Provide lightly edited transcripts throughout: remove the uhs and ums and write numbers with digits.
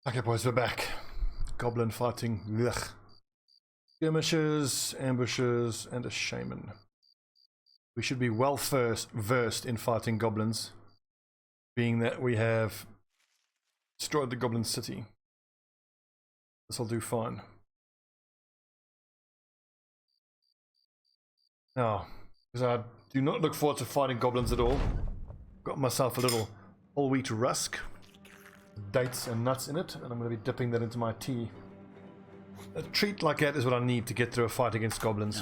Okay, boys, we're back. Goblin fighting. Ugh. Skirmishes, ambushes, and a shaman. We should be well versed in fighting goblins, being that we have destroyed the goblin city. This will do fine. Now, because I do not look forward to fighting goblins at all, got myself a little whole wheat rusk, dates and nuts in it, and I'm going to be dipping that into my tea. A treat like that is what I need to get through a fight against goblins.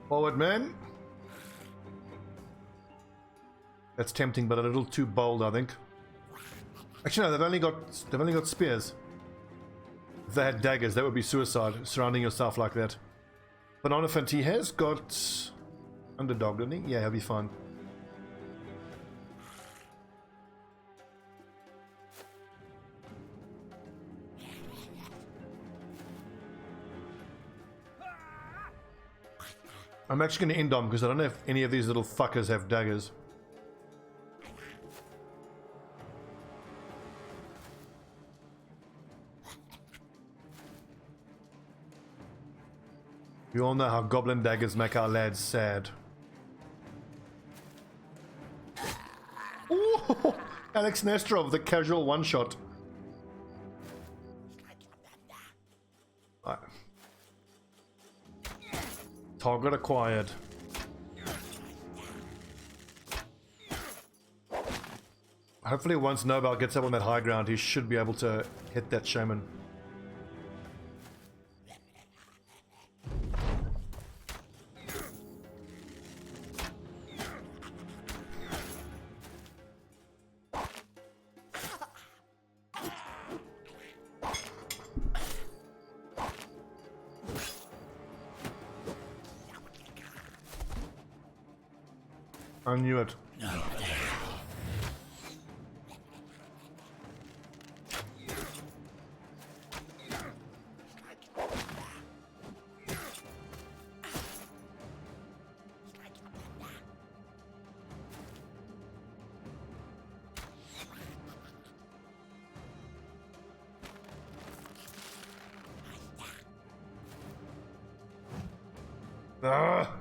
Forward, man. That's tempting, but a little too bold, I think. Actually, no, they've only got spears. If they had daggers, that would be suicide. Surrounding yourself like that. Bananafant, he has got underdog, doesn't he? Yeah, he'll be fine. I'm actually going to end on because I don't know if any of these little fuckers have daggers. You all know how goblin daggers make our lads sad. Ooh, Alex Nesterov, the casual one-shot. Right. Target acquired. Hopefully once Nobel gets up on that high ground, he should be able to hit that shaman. I knew it. Ah!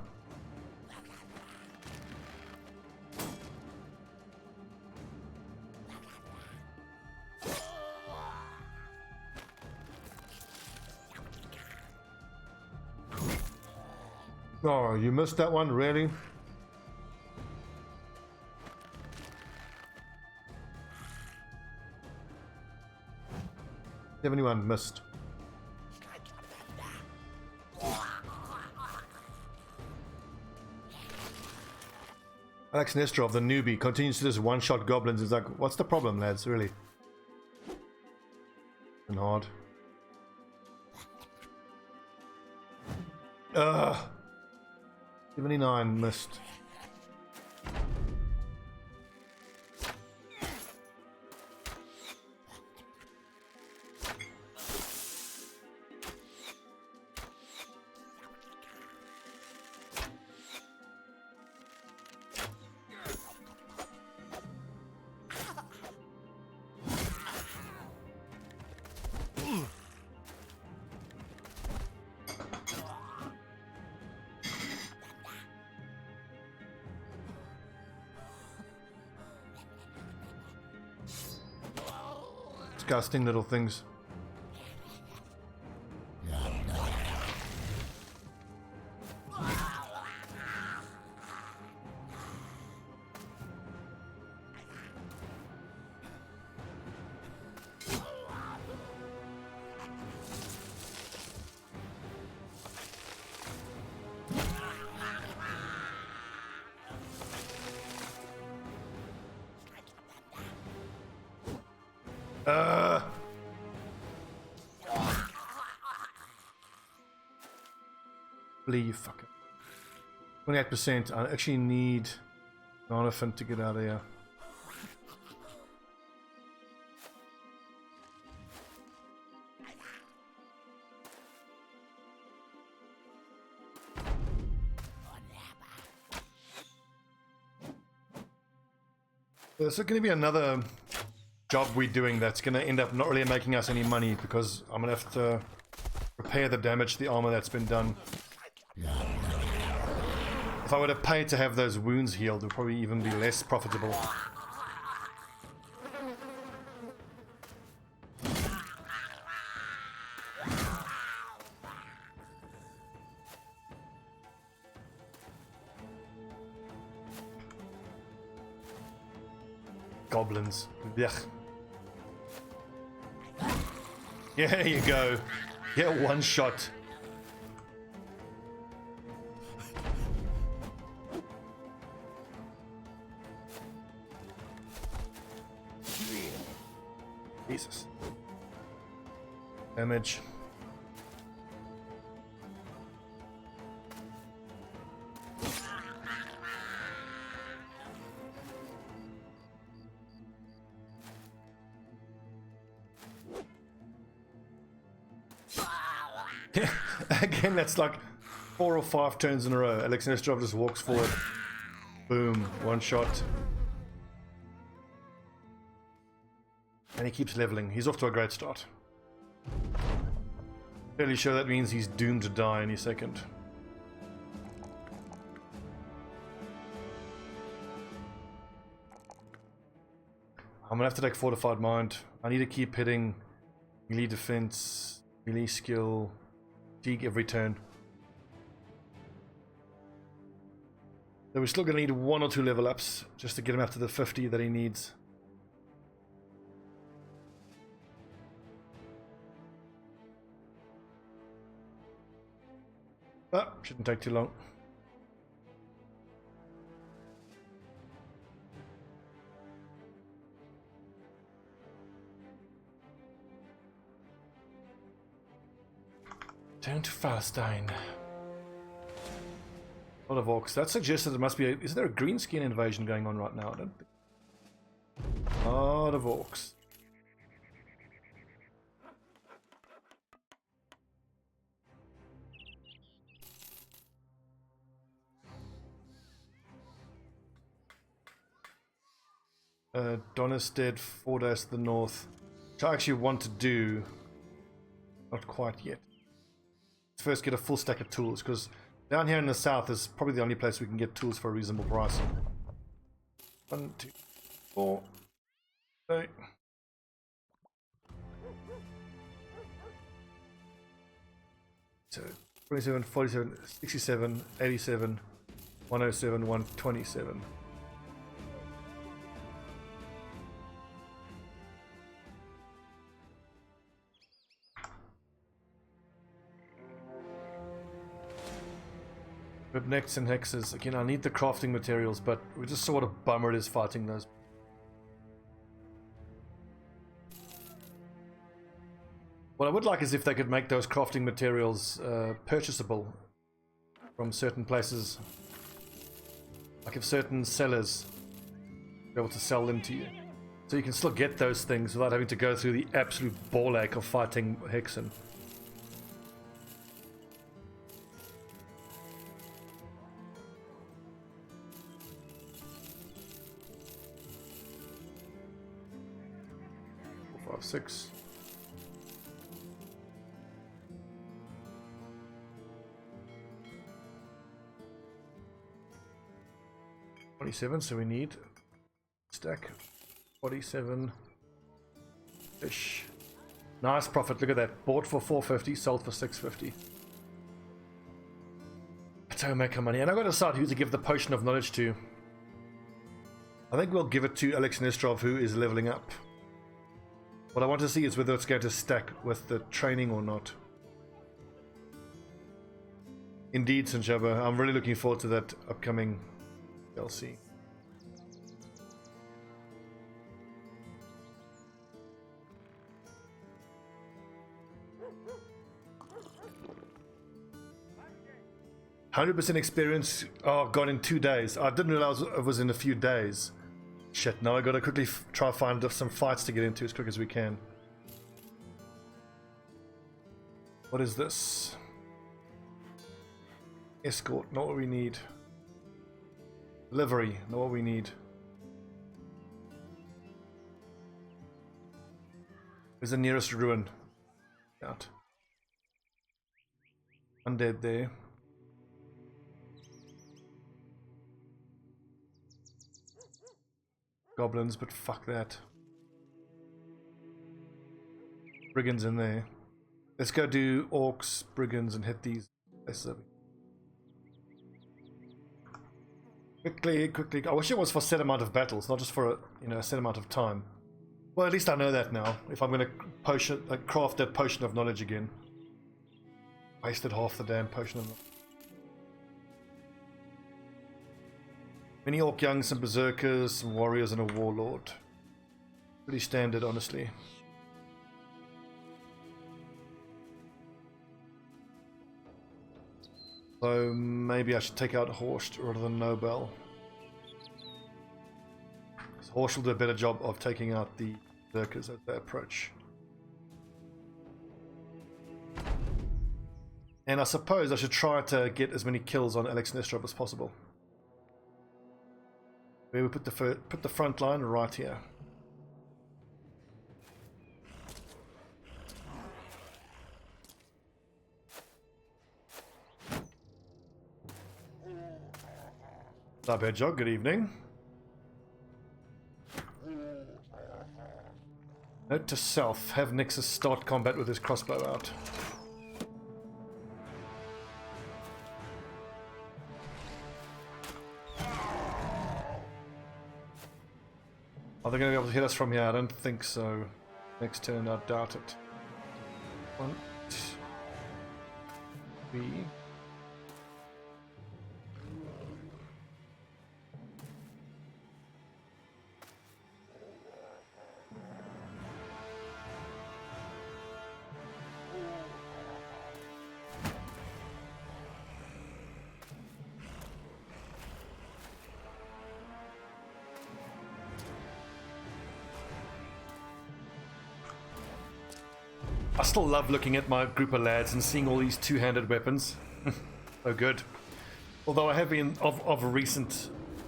Oh, you missed that one, really? Anyone missed? Alex Nesterov, the newbie, continues to just one-shot goblins. He's like, what's the problem, lads, really? And hard. Ugh. 79 missed. Disgusting little things. Flee, you fucker. 28%. I actually need an elephant to get out of here. There's going to be another job we're doing that's going to end up not really making us any money because I'm going to have to repair the damage to the armor that's been done. If I were to pay to have those wounds healed, it would probably even be less profitable. Goblins. Yuck. Yeah, there you go. Get one shot. Jesus. Damage. Again, that's like 4 or 5 turns in a row. Alexander just walks forward. Boom. One shot. And he keeps leveling. He's off to a great start. Fairly sure that means he's doomed to die any second. I'm gonna have to take Fortified Mind. I need to keep hitting melee defense, melee skill, fatigue every turn. So we're still gonna need 1 or 2 level ups just to get him up to the 50 that he needs. But shouldn't take too long. Down to Palestine. A lot of orcs. That suggests that there must be a... Is there a green skin invasion going on right now? I don't think. A lot of orcs. Donnerstead, 4 days to the north. Which I actually want to do. Not quite yet. Let's first get a full stack of tools, because down here in the south is probably the only place we can get tools for a reasonable price. 1, 2, 4. 8. So 27, 47, 67, 87, 107, 127. Necks and hexes. Again, I need the crafting materials, but we just saw what a bummer it is fighting those. What I would like is if they could make those crafting materials purchasable from certain places. Like if certain sellers be able to sell them to you. So you can still get those things without having to go through the absolute ball ache of fighting Hexen. Six. $27, so we need stack 47 fish. Nice profit, look at that. Bought for 450, sold for 650. That's how we make our money. And I've got to decide who to give the potion of knowledge to. I think we'll give it to Alex Nestrov, who is leveling up. What I want to see is whether it's going to stack with the training or not. Indeed, Sanjaba, I'm really looking forward to that upcoming DLC. 100% experience. Oh, gone in 2 days. I didn't realize it was in a few days. Shit, now I gotta quickly try to find some fights to get into as quick as we can. What is this? Escort, not what we need. Delivery, not what we need. Where's the nearest ruin? Out. Undead there. Goblins, but fuck that. Brigands in there. Let's go do orcs, brigands, and hit these places. Quickly. I wish it was for a set amount of battles, not just for a set amount of time. Well, at least I know that now. If I'm going to craft that potion of knowledge again. Wasted half the damn potion of knowledge. Many orc young, some berserkers, some warriors, and a warlord. Pretty standard, honestly. So maybe I should take out Horst rather than Nobel. Horst will do a better job of taking out the berserkers as they approach. And I suppose I should try to get as many kills on Alex Nesterov as possible. Where we put the front line right here. Sup, Hedgehog, good evening. Note to self, have Nexus start combat with his crossbow out. Are they going to be able to hit us from here? I don't think so. Next turn, I doubt it. 1, 2, 3. I still love looking at my group of lads and seeing all these two-handed weapons. So good. Although I have been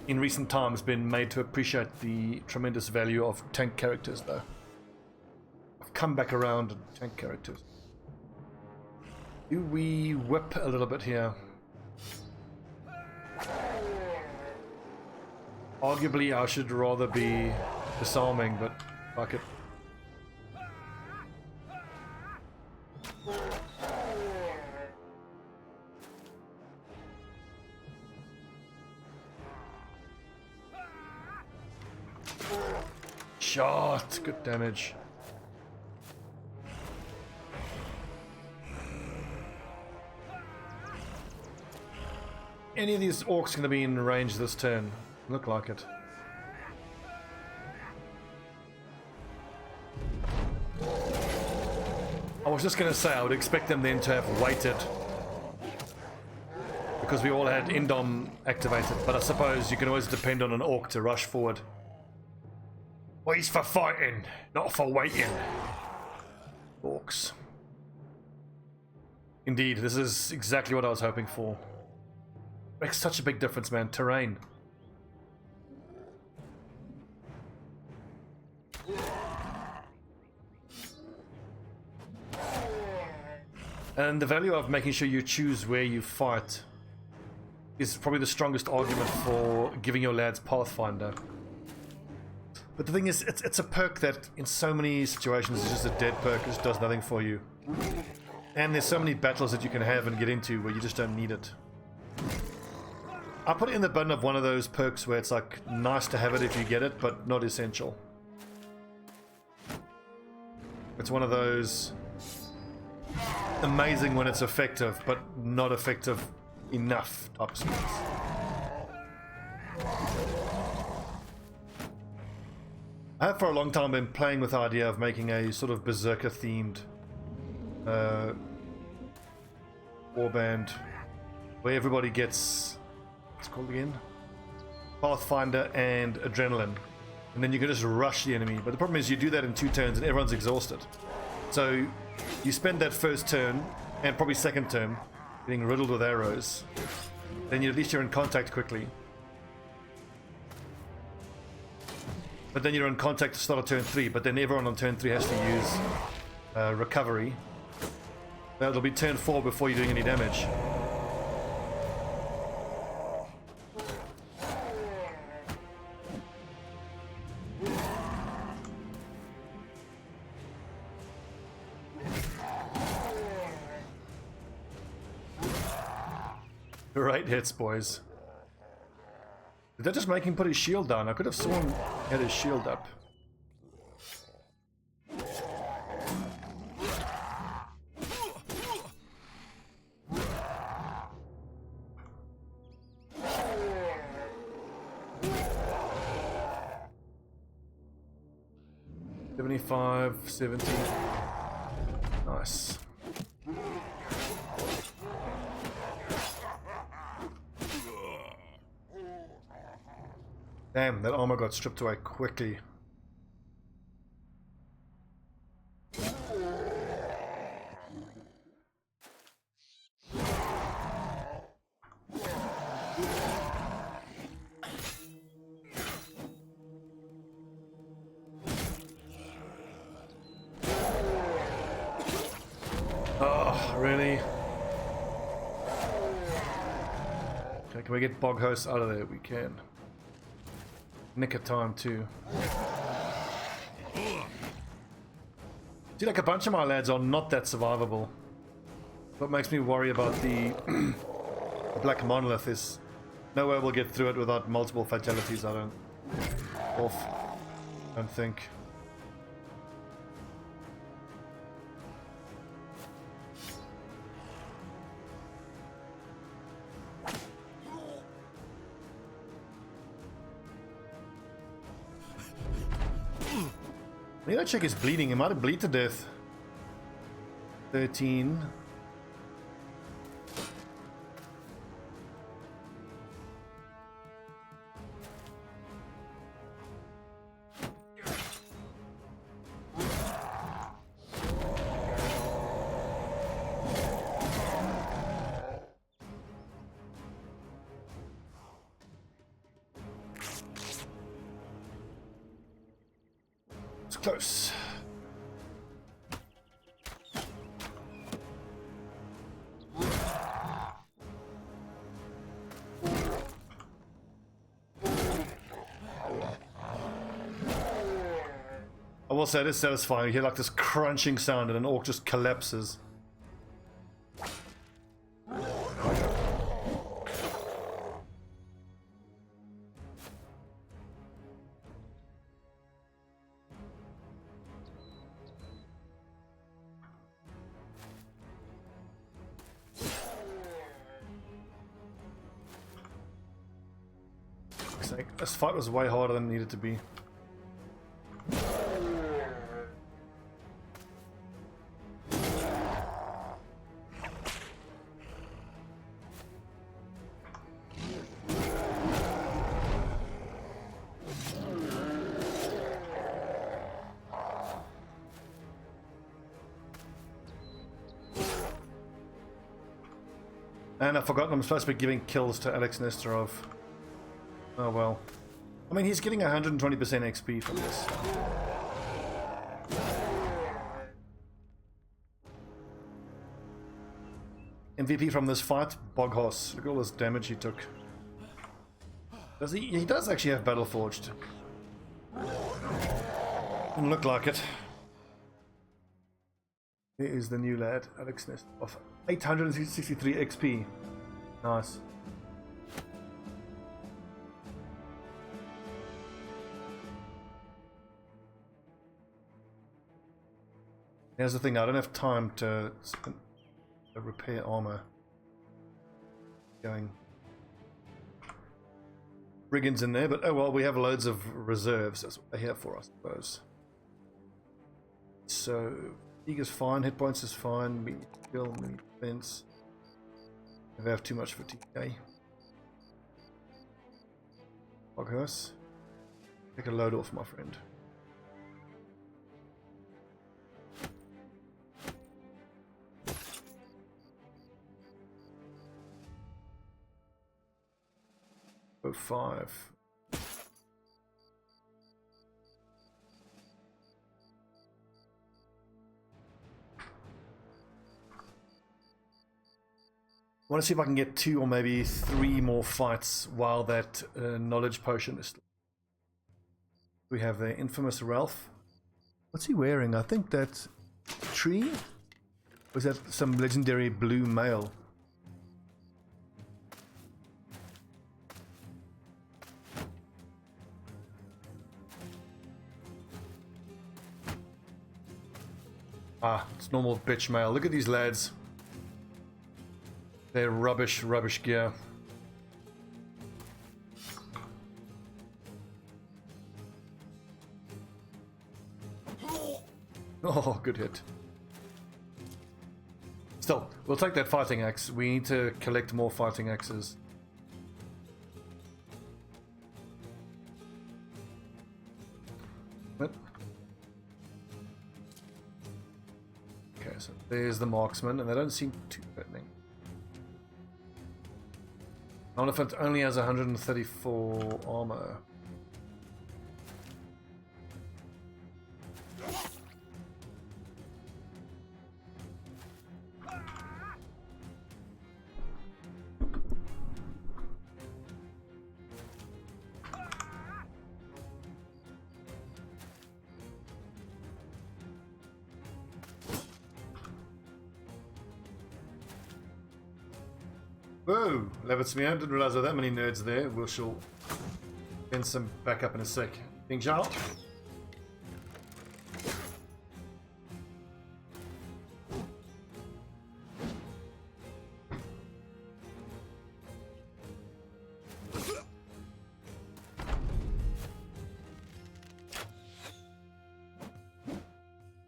in recent times been made to appreciate the tremendous value of tank characters, though. I've come back around to tank characters. Do we whip a little bit here? Arguably I should rather be disarming, but fuck it. Shot, good damage. Any of these orcs going to be in range this turn? Look like it. I was just going to say I would expect them then to have waited because we all had Indom activated, but I suppose you can always depend on an orc to rush forward. Well, he's for fighting, not for waiting. Orcs. Indeed, this is exactly what I was hoping for. Makes such a big difference, man. Terrain. And the value of making sure you choose where you fight is probably the strongest argument for giving your lads Pathfinder. But the thing is, it's a perk that in so many situations is just a dead perk, it just does nothing for you. And there's so many battles that you can have and get into where you just don't need it. I put it in the button of one of those perks where it's like nice to have it if you get it, but not essential. It's one of those amazing when it's effective, but not effective enough type skills. I have for a long time been playing with the idea of making a sort of berserker themed warband. where everybody gets, what's it called again? Pathfinder and adrenaline. And then you can just rush the enemy. But the problem is you do that in 2 turns and everyone's exhausted. So you spend that first turn, and probably second turn, getting riddled with arrows. Then at least you're in contact quickly. But then you're in contact to start on turn 3, but then everyone on turn 3 has to use recovery. That'll be turn 4 before you're doing any damage. Right hits, boys. Did that just make him put his shield down? I could have sworn he had his shield up. $75, $70. Nice. Damn, that armor got stripped away quickly. Oh, really? Okay, can we get Bog Host out of there? We can. Nick of time too. See, like a bunch of my lads are not that survivable. What makes me worry about the Black Monolith is no way we'll get through it without multiple fatalities. I don't think. I need to check his bleeding. He might have bleed to death. 13. Close. I will say it is satisfying. You hear like this crunching sound and an orc just collapses. This fight was way harder than it needed to be. And I've forgotten I'm supposed to be giving kills to Alex Nesterov. Oh well. I mean, he's getting 120% XP from this. MVP from this fight, Boghorse. Look at all this damage he took. Does he? He does actually have Battle Forged. Doesn't look like it. Here is the new lad, Alex Nesterov. 863 XP. Nice. Here's the thing, I don't have time to repair armor. Going. Brigands in there, but oh well, we have loads of reserves. That's what they're here for, I suppose. So, fatigue is fine, hit points is fine, medium skill, medium defense. They have too much fatigue. Foghurst. Take a load off, my friend. Oh, 5. I want to see if I can get 2 or maybe 3 more fights while that knowledge potion is. We have the infamous Ralph. What's he wearing? I think that's tree. Or is that some legendary blue mail? Ah, it's normal bitch mail. Look at these lads. They're rubbish gear. Oh, good hit. Still, we'll take that fighting axe. We need to collect more fighting axes. What? Okay, so there's the marksman, and they don't seem too threatening. Elephant only has 134 armor. Whoa! Levitts me out. Didn't realize there were that many nerds there. We shall send some back up in a sec. King Charles?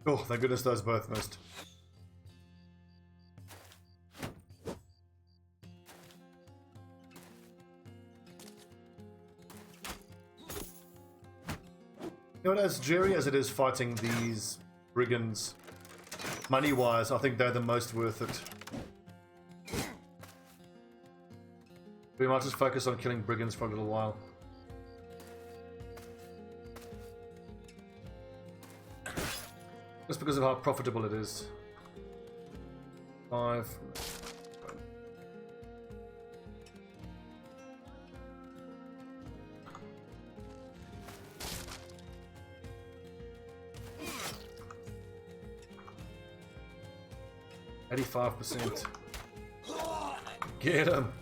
Oh, thank goodness those both missed. You know what, as dreary as it is fighting these brigands, money-wise, I think they're the most worth it. We might just focus on killing brigands for a little while. Just because of how profitable it is. 5. 85%. Get him.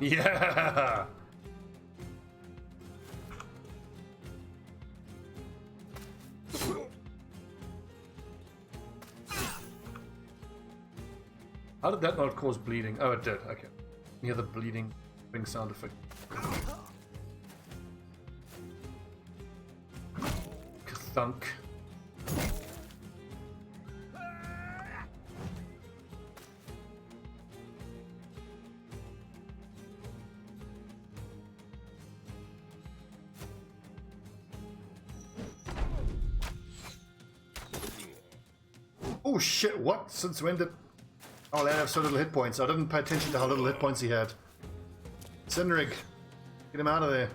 Yeah. How did that not cause bleeding? Oh, it did. Okay. Near the bleeding ring sound effect. Thunk. Oh shit, what? Since when did... Oh, they have so little hit points. I didn't pay attention to how little hit points he had. Sinrig, get him out of there.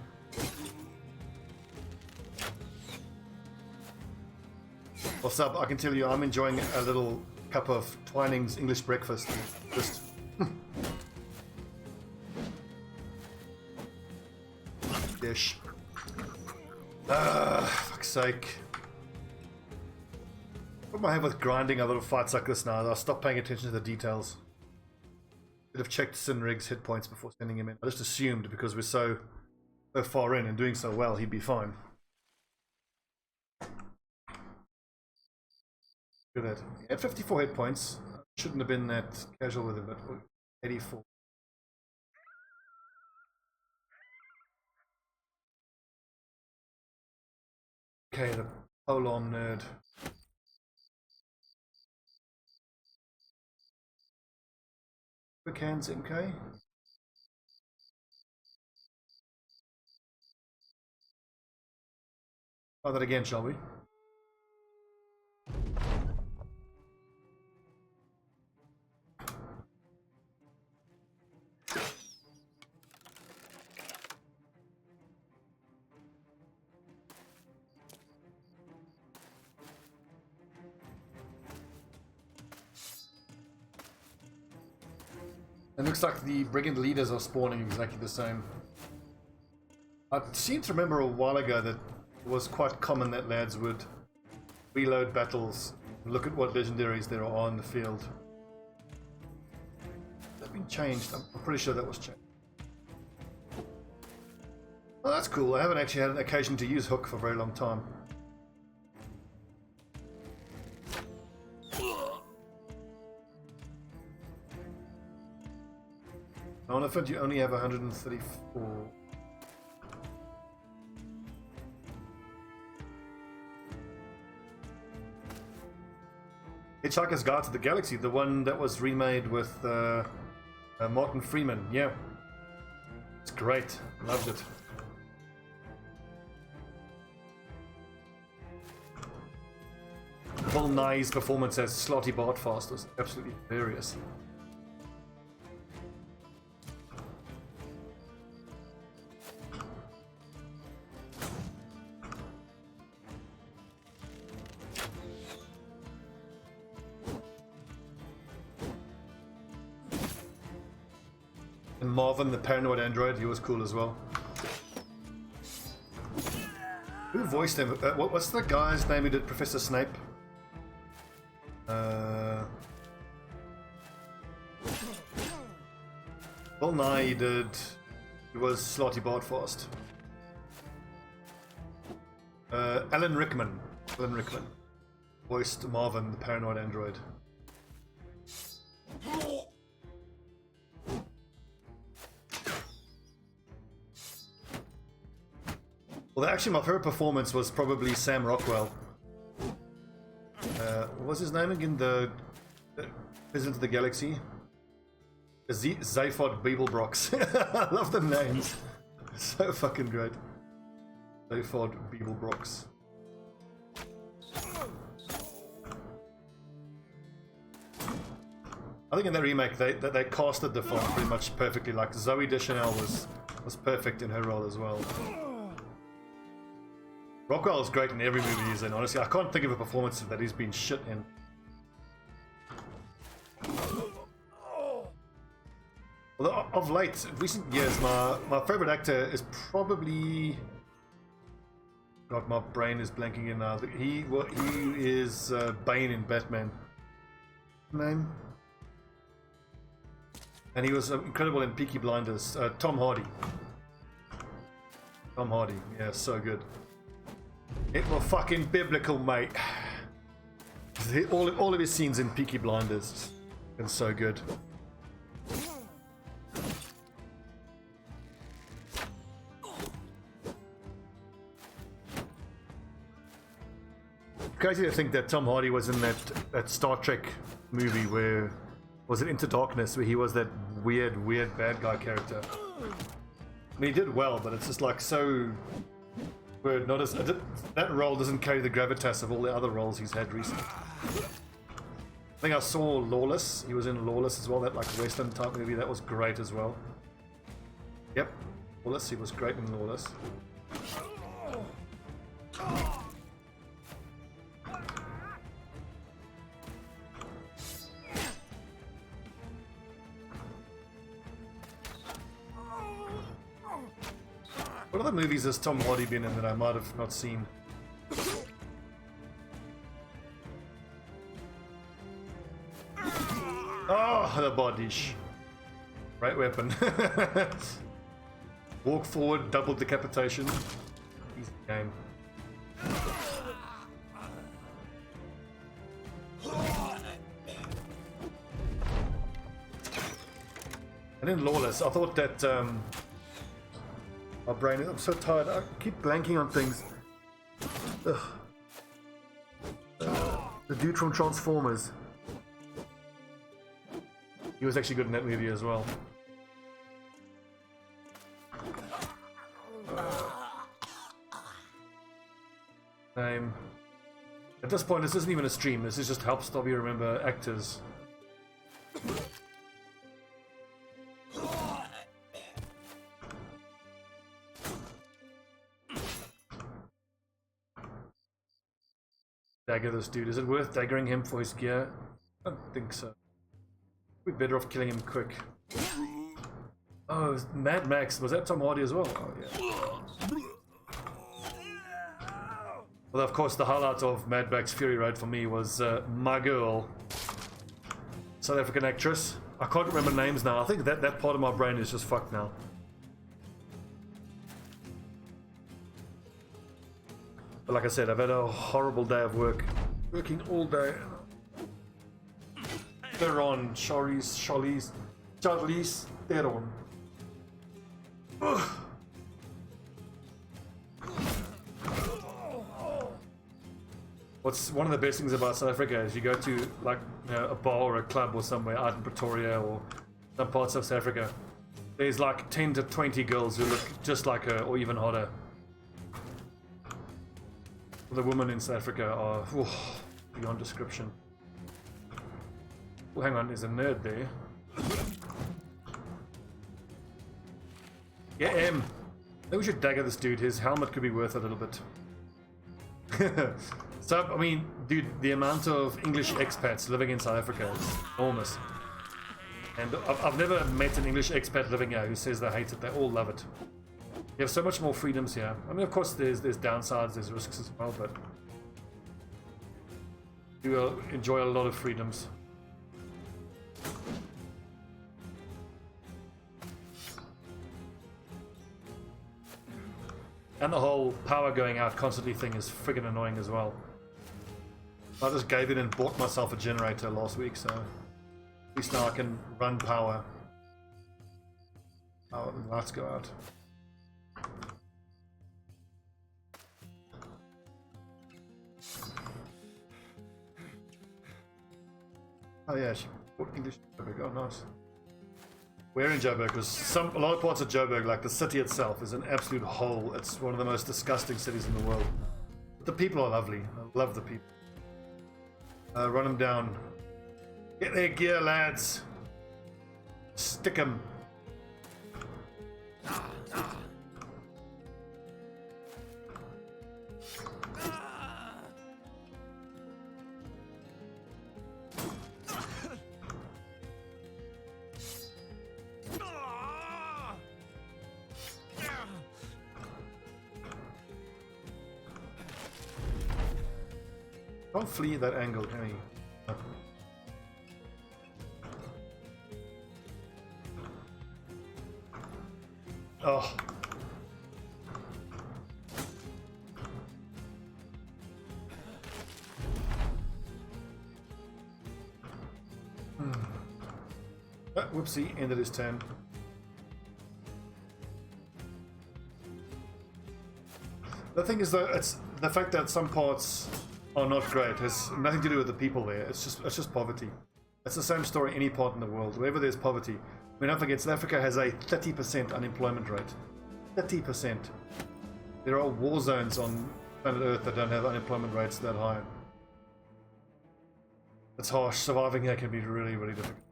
What's up? I can tell you I'm enjoying a little cup of Twining's English breakfast. Just dish. Fuck's sake. What am I have with grinding a little fights like this now? I'll stop paying attention to the details. Should have checked Sinrig's hit points before sending him in. I just assumed because we're so far in and doing so well, he'd be fine. Look at that. He had 54 hit points. Shouldn't have been that casual with him, but 84. Okay, the Polon nerd. Quick hands, MK. Try that again, shall we? It looks like the brigand leaders are spawning exactly the same. I seem to remember a while ago that it was quite common that lads would reload battles, look at what legendaries there are in the field. That's been changed. I'm pretty sure that was changed. Oh, that's cool. I haven't actually had an occasion to use Hook for a very long time. On Elephant, you only have 134. Hitchhiker's Guide to the Galaxy, the one that was remade with Martin Freeman. Yeah, it's great. Loved it. Bill Nye's performance as Slotty Bartfast was absolutely hilarious. And Marvin, the paranoid android, he was cool as well. Who voiced him? What's the guy's name who did Professor Snape? Bill Nye he was Slotty Bartfast. Alan Rickman voiced Marvin, the paranoid android. Well, actually, my favorite performance was probably Sam Rockwell. What was his name again? The President of the Galaxy? Zaphod Beeblebrox. I love the names. So fucking great. Zaphod Beeblebrox. I think in the remake they casted the font pretty much perfectly. Like Zoe Deschanel was perfect in her role as well. Rockwell is great in every movie he's in, honestly. I can't think of a performance that he's been shit in. Although, of late, recent years, my favorite actor is probably... God, my brain is blanking in now. He is Bane in Batman. Name? And he was incredible in Peaky Blinders. Tom Hardy. Tom Hardy, yeah, so good. It was fucking biblical, mate. All of his scenes in Peaky Blinders are so good. Crazy to think that Tom Hardy was in that Star Trek movie where was it Into Darkness, where he was that weird bad guy character. I mean, he did well, but it's just like so. We're not as that role doesn't carry the gravitas of all the other roles he's had recently. I think I saw Lawless. He was in Lawless as well. That like Western type movie that was great as well. Yep, Lawless. He was great in Lawless. What other movies has Tom Hardy been in that I might have not seen? Oh, the bodish. Right weapon. Walk forward, double decapitation. Easy game. And in Lawless, I thought that my brain, I'm so tired, I keep blanking on things. Ugh. The dude from Transformers. He was actually good in that movie as well. Name. At this point, this isn't even a stream. This is just help Stobbie remember actors. Dagger this dude. Is it worth daggering him for his gear? I don't think so. We're better off killing him quick. Oh, Mad Max. Was that Tom Hardy as well? Oh, yeah. Well, of course, the highlight of Mad Max Fury Road for me was my girl, South African actress. I can't remember names now. I think that part of my brain is just fucked now. But like I said, I've had a horrible day of work. Working all day. Theron, Charlize Theron. What's one of the best things about South Africa is you go to like a bar or a club or somewhere out in Pretoria or some parts of South Africa. There's like 10 to 20 girls who look just like her or even hotter. The women in South Africa are beyond description. Oh, hang on, there's a nerd there. Yeah, maybe we should dagger this dude. His helmet could be worth a little bit. So, I mean, dude, the amount of English expats living in South Africa is enormous. And I've never met an English expat living here who says they hate it. They all love it. You have so much more freedoms here. I mean, of course, there's downsides, there's risks as well, but you enjoy a lot of freedoms. And the whole power going out constantly thing is friggin' annoying as well. I just gave in and bought myself a generator last week, so at least now I can run power. Oh, the lights go out. Oh yeah, she bought English Joburg. Oh nice. We're in Joburg because a lot of parts of Joburg, like the city itself, is an absolute hole. It's one of the most disgusting cities in the world. But the people are lovely. I love the people. Run them down. Get their gear, lads. Stick them. Don't flee that angle, can you? Oh. Whoopsie, ended his turn. The thing is though, it's the fact that some parts are not great has nothing to do with the people there. It's just poverty. It's the same story any part in the world. Wherever there's poverty. I mean, don't forget, South Africa has a 30% unemployment rate. 30%. There are war zones on planet Earth that don't have unemployment rates that high. It's harsh. Surviving here can be really, really difficult.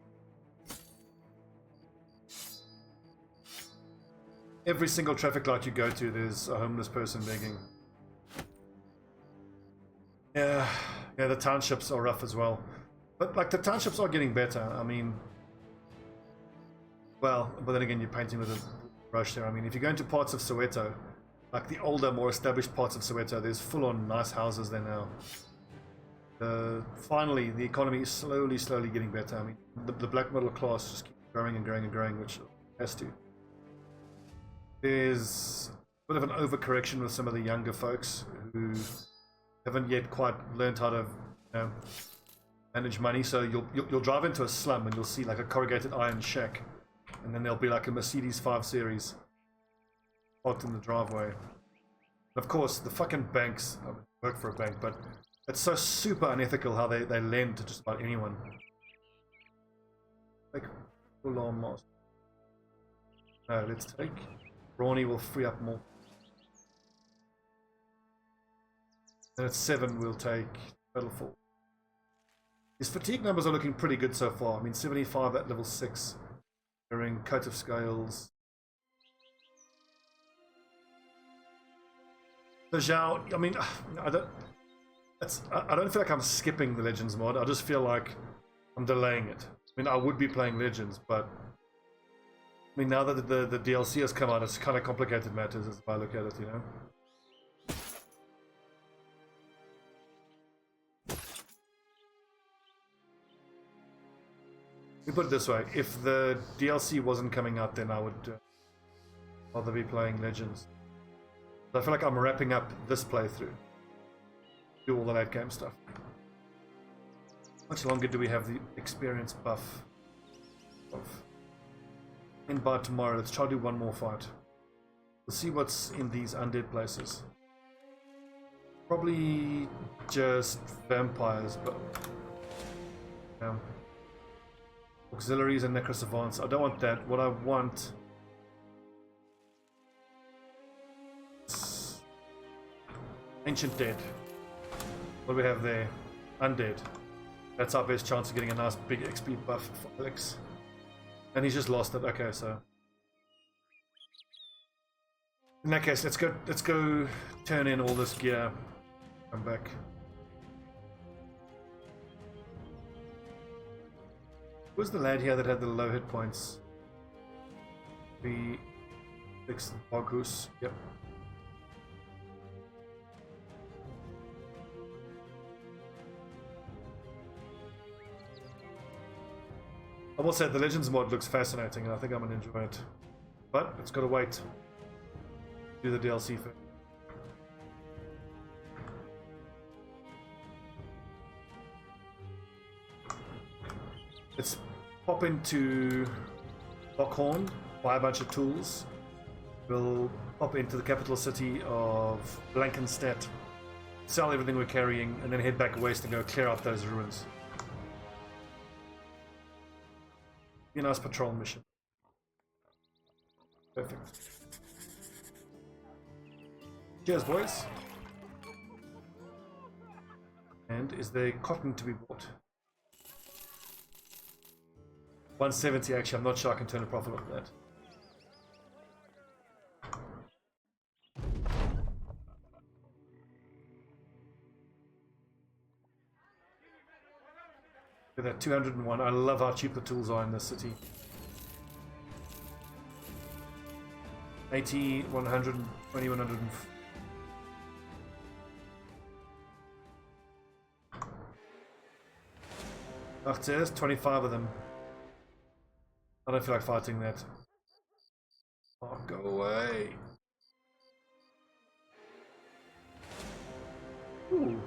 Every single traffic light you go to, there's a homeless person begging. Yeah, the townships are rough as well. But like the townships are getting better. I mean, well, but then again, you're painting with a brush there. I mean, if you go into parts of Soweto, like the older, more established parts of Soweto, there's full-on nice houses there now. Finally, the economy is slowly getting better. I mean, the black middle class just keeps growing and growing and growing, which it has to. There's a bit of an overcorrection with some of the younger folks who haven't yet quite learned how to manage money. So you'll drive into a slum and you'll see like a corrugated iron shack, and then there'll be like a Mercedes 5 Series parked in the driveway. Of course, the fucking banks, I work for a bank, but it's so super unethical how they lend to just about anyone. Take alarm master. No, let's take. Brawny will free up more. And at 7 we'll take Battle 4. His fatigue numbers are looking pretty good so far. I mean 75 at level 6. Wearing coat of scales. The Zhao, I mean, I don't feel like I'm skipping the Legends mod. I just feel like I'm delaying it. I mean, I would be playing Legends, but I mean, now that the DLC has come out, it's kind of complicated matters as I look at it, you know. Let me put it this way: if the DLC wasn't coming out, then I would rather be playing Legends. I feel like I'm wrapping up this playthrough. Do all the late game stuff. How much longer do we have the experience buff? And by tomorrow, let's try to do one more fight. We'll see what's in these undead places. Probably just vampires, but auxiliaries and necrosavants. I don't want that. What I want. Ancient Dead. What do we have there? Undead. That's our best chance of getting a nice big XP buff for Alex. And he's just lost it. Okay, so in that case, let's go turn in all this gear. Come back. Who's the lad here that had the low hit points? The fix Bogus. Yep. I will say the Legends mod looks fascinating and I think I'm going to enjoy it. But it's got to wait. Do the DLC first. Let's pop into Lockhorn, buy a bunch of tools. We'll pop into the capital city of Blankenstedt, sell everything we're carrying, and then head back west and go clear out those ruins. Be a nice patrol mission. Perfect. Cheers, boys. And is there cotton to be bought? 170 actually, I'm not sure I can turn a profit off that. Look at that, 201. I love how cheap the tools are in this city. 80, 120, 100. Upstairs, 25 of them. I don't feel like fighting that. Oh, go away. Ooh.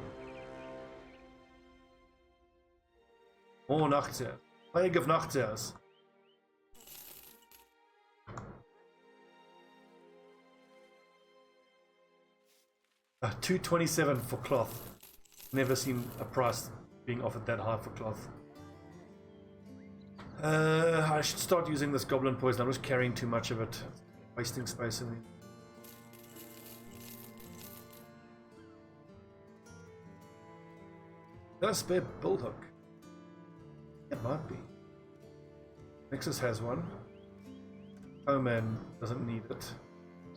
More Nachtseers. Plague of Nachtseers. 227 for cloth. Never seen a price being offered that high for cloth. I should start using this goblin poison. I'm just carrying too much of it. Wasting space in me. Is that a spare build hook? It might be. Nexus has one. Oman doesn't need it.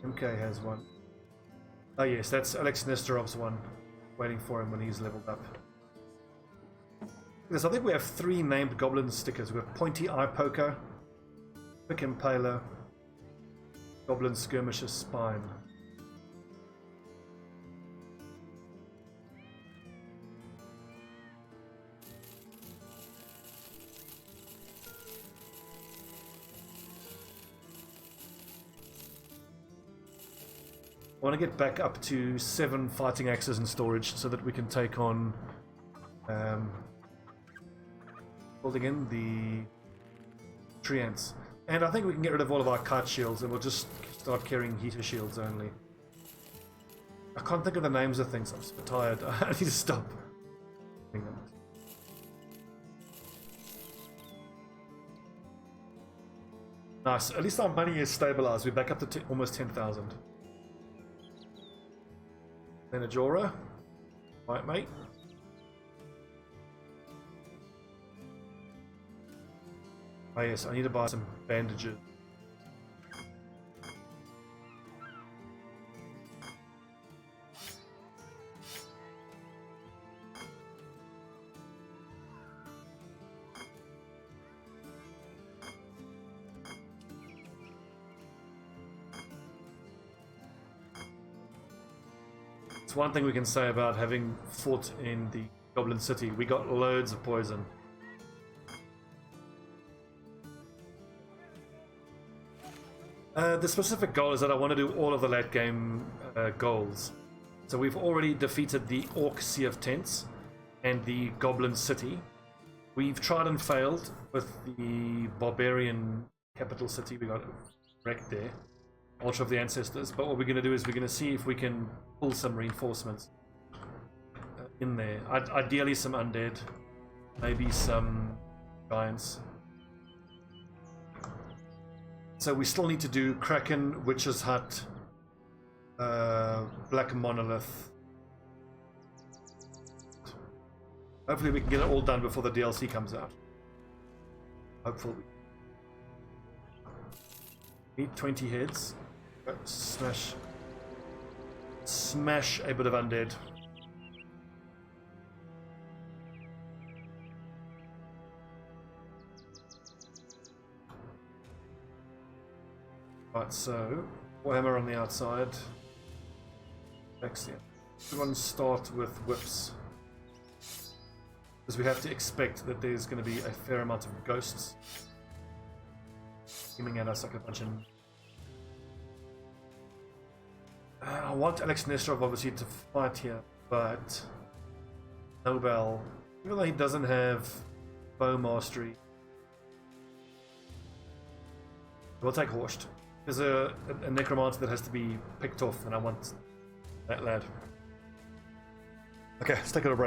MK has one. Oh yes, that's Alex Nesterov's one. Waiting for him when he's leveled up. Yes, I think we have 3 named goblin stickers. We have Pointy Eye Poker, Pick Impaler, Goblin Skirmisher Spine. I want to get back up to 7 fighting axes in storage so that we can take on building in the treants. And I think we can get rid of all of our kite shields and we'll just start carrying heater shields only. I can't think of the names of things. I'm so tired. I need to stop. Nice. At least our money is stabilized. We're back up to almost 10,000. Then a Jora. Right, mate. Oh yes, I need to buy some bandages. It's one thing we can say about having fought in the Goblin City. We got loads of poison. The specific goal is that I want to do all of the late game goals. So we've already defeated the Orc Sea of Tents and the Goblin City. We've tried and failed with the Barbarian capital city. We got wrecked there. Altar of the Ancestors. But what we're going to do is we're going to see if we can pull some reinforcements in there. Ideally some undead. Maybe some giants. So we still need to do Kraken, Witch's Hut, Black Monolith. Hopefully we can get it all done before the DLC comes out. Hopefully. Need 20 heads. Smash a bit of undead. Right, so Warhammer on the outside. Excellent. Everyone start with whips. Because we have to expect that there's going to be a fair amount of ghosts aiming at us like a bunch of... I want Alex Nesterov obviously to fight here, but Nobel, even though he doesn't have bow mastery, we'll take Horst. There's a necromancer that has to be picked off, and I want that lad. Okay, let's take a little break.